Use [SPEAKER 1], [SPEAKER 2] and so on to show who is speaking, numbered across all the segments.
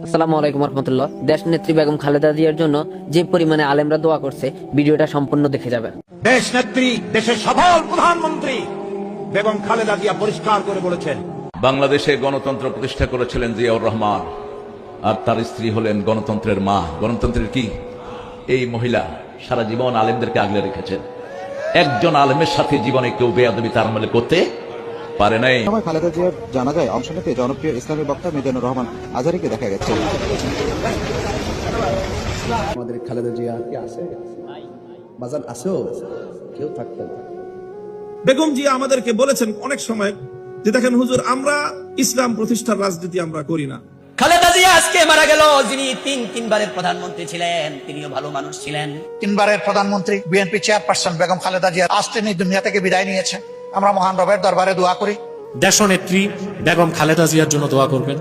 [SPEAKER 1] আসসালামু আলাইকুম রহমতুল্লাহ। দেশ নেত্রী বেগম খালেদা জিয়ার জন্য যে পরিমাণে আলেমরা দোয়া করছে, ভিডিওটা সম্পূর্ণ দেখে যাবেন।
[SPEAKER 2] দেশ নেত্রী, দেশের সফল প্রধানমন্ত্রী বেগম খালেদা জিয়া পরিষ্কার করে বলেছেন,
[SPEAKER 3] বাংলাদেশে গণতন্ত্র প্রতিষ্ঠা করেছিলেন জিয়াউর রহমান, আর তার স্ত্রী হলেন গণতন্ত্রের মা। গণতন্ত্রের কি এই মহিলা সারা জীবন আলেমদেরকে আগলে রেখেছেন। একজন আলেমের সাথে জীবনে কেউ বেয়াদবি তার আমলে করতে পারে নাই।
[SPEAKER 4] সময় খালেদা জিয়ার জানাজায় অংশ নিতে জনপ্রিয় ইসলামী বক্তা মিজানুর রহমান আজহারীকে দেখা গেছে।
[SPEAKER 5] আমাদের খালেদা জিয়া কি আছে? বাজার আছেও কেউ থাকতেন।
[SPEAKER 6] বেগম জিয়া আমাদেরকে বলেছেন অনেক সময় যে দেখেন হুজুর, আমরা ইসলাম প্রতিষ্ঠার রাজনীতি আমরা করি না।
[SPEAKER 7] খালেদা জিয়া আজকে মারা গেল, যিনি তিনবারের প্রধানমন্ত্রী ছিলেন, তিনিও ভালো মানুষ ছিলেন।
[SPEAKER 8] তিনবারের প্রধানমন্ত্রী বিএনপি চেয়ারপারসন বেগম খালেদা জিয়া আজ তিনি দুনিয়া থেকে বিদায় নিয়েছে। আমরা মহান রবের দরবারে দোয়া করি
[SPEAKER 9] দেশনেত্রী বেগম খালেদা জিয়ার জন্য দোয়া করবেন।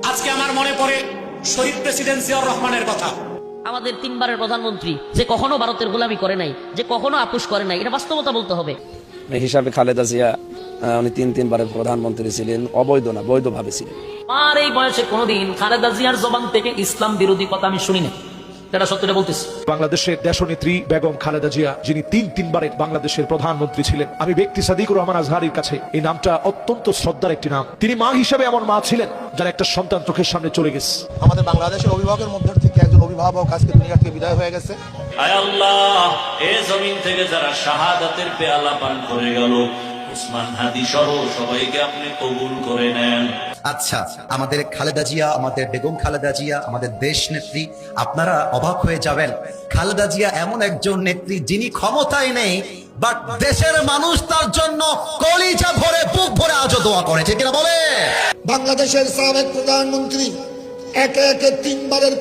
[SPEAKER 7] আজকে আমার মনে পড়ে শহীদ প্রেসিডেন্ট জিয়াউর রহমানের কথা।
[SPEAKER 10] আমাদের তিনবারের প্রধানমন্ত্রী যে কখনো ভারতের গোলামি করে নাই, যে কখনো আপোষ করে নাই, এটা বাস্তবতা বলতে হবে।
[SPEAKER 5] হিসাবে খালেদা জিয়া উনি তিনবারের প্রধানমন্ত্রী ছিলেন, অবৈধ না বৈধভাবে ছিলেন।
[SPEAKER 10] আর এই বয়সে কোনোদিন খালেদা জিয়ার জবান থেকে ইসলাম বিরোধী কথা আমি শুনি না, এটা সত্যটা বলতেছি।
[SPEAKER 11] বাংলাদেশের দেশনেত্রী বেগম খালেদা জিয়া, যিনি তিনবারের বাংলাদেশের প্রধানমন্ত্রী ছিলেন, আমি ব্যক্তি সাদিকুর রহমান আজহারীর কাছে এই নামটা অত্যন্ত শ্রদ্ধার একটি নাম। তিনি মা হিসেবে এমন মা ছিলেন যার একটা সন্তান চোখের সামনে চলে গেছে।
[SPEAKER 8] আমাদের বাংলাদেশের অভিভাবকের মধ্যে থেকে একজন অভিভাবক আজকে দুনিয়া থেকে বিদায় হয়ে গেছে।
[SPEAKER 7] আয় আল্লাহ, এই জমিন থেকে যারা শাহাদাতের পেয়ালা পান করে গেল, উসমান হাদি সহ সবাইকে আপনি কবুল করে নেন।
[SPEAKER 8] আচ্ছা, আমাদের খালেদা জিয়া, আমাদের বেগম খালেদা জিয়া, আমাদের দেশ নেত্রী, আপনারা অবাক হয়ে যাবেন। খালেদা জিয়া এমন একজন নেত্রী যিনি ক্ষমতায় নেই, বাট দেশের মানুষ তার জন্য কলিজা ভরে বুক ভরে আজও দোয়া করেছে কিনা বলে। বাংলাদেশের সাবেক প্রধানমন্ত্রী, একে একে তিনবারের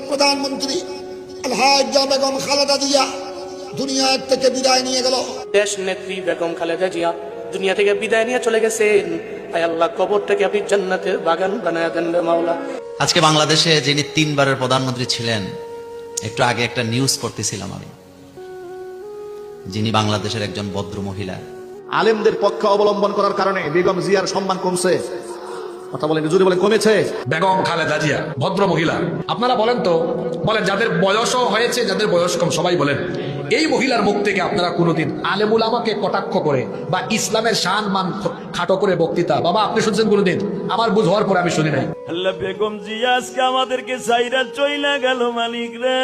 [SPEAKER 8] প্রধানমন্ত্রী আলহাজ্জা বেগম খালেদা জিয়া দুনিয়া থেকে বিদায় নিয়ে গেল।
[SPEAKER 7] দেশ নেত্রী বেগম খালেদা জিয়া দুনিয়া থেকে বিদায় নিয়ে চলে গেছেন। আয় আল্লাহ, কবরটাকে আপনি জান্নাতের বাগান বানায় দেন রে মাওলা।
[SPEAKER 8] আজকে বাংলাদেশে যিনি তিনবারের প্রধানমন্ত্রী ছিলেন, একটু আগে একটা নিউজ পড়তেছিলাম আমি, যিনি বাংলাদেশের একজন ভদ্র মহিলা।
[SPEAKER 4] আলেমদের পক্ষ অবলম্বন করার কারণে বেগম জিয়ার সম্মান কমছে। কথা বলেন, জোরে বলেন, কমেছে।
[SPEAKER 9] বেগম খালেদা জিয়া ভদ্র মহিলা। আপনারা বলেন তো, বলেন যাদের বয়সও হয়েছে, যাদের বয়স কম, সবাই বলেন এই মহিলার মুখ থেকে আপনারা কোনোদিন আলেমুল আমাকে কটাক্ষ করে বা ইসলামের শান মান খাটো করে বক্তৃতা, বাবা আপনি শুনছেন কোনোদিন? আমার বুঝ হওয়ার পরে আমি শুনি নাই।
[SPEAKER 7] আল্লাহ, বেগম জিয়া আজকে আমাদেরকে সাইরা চইলা গেল মালিক রে।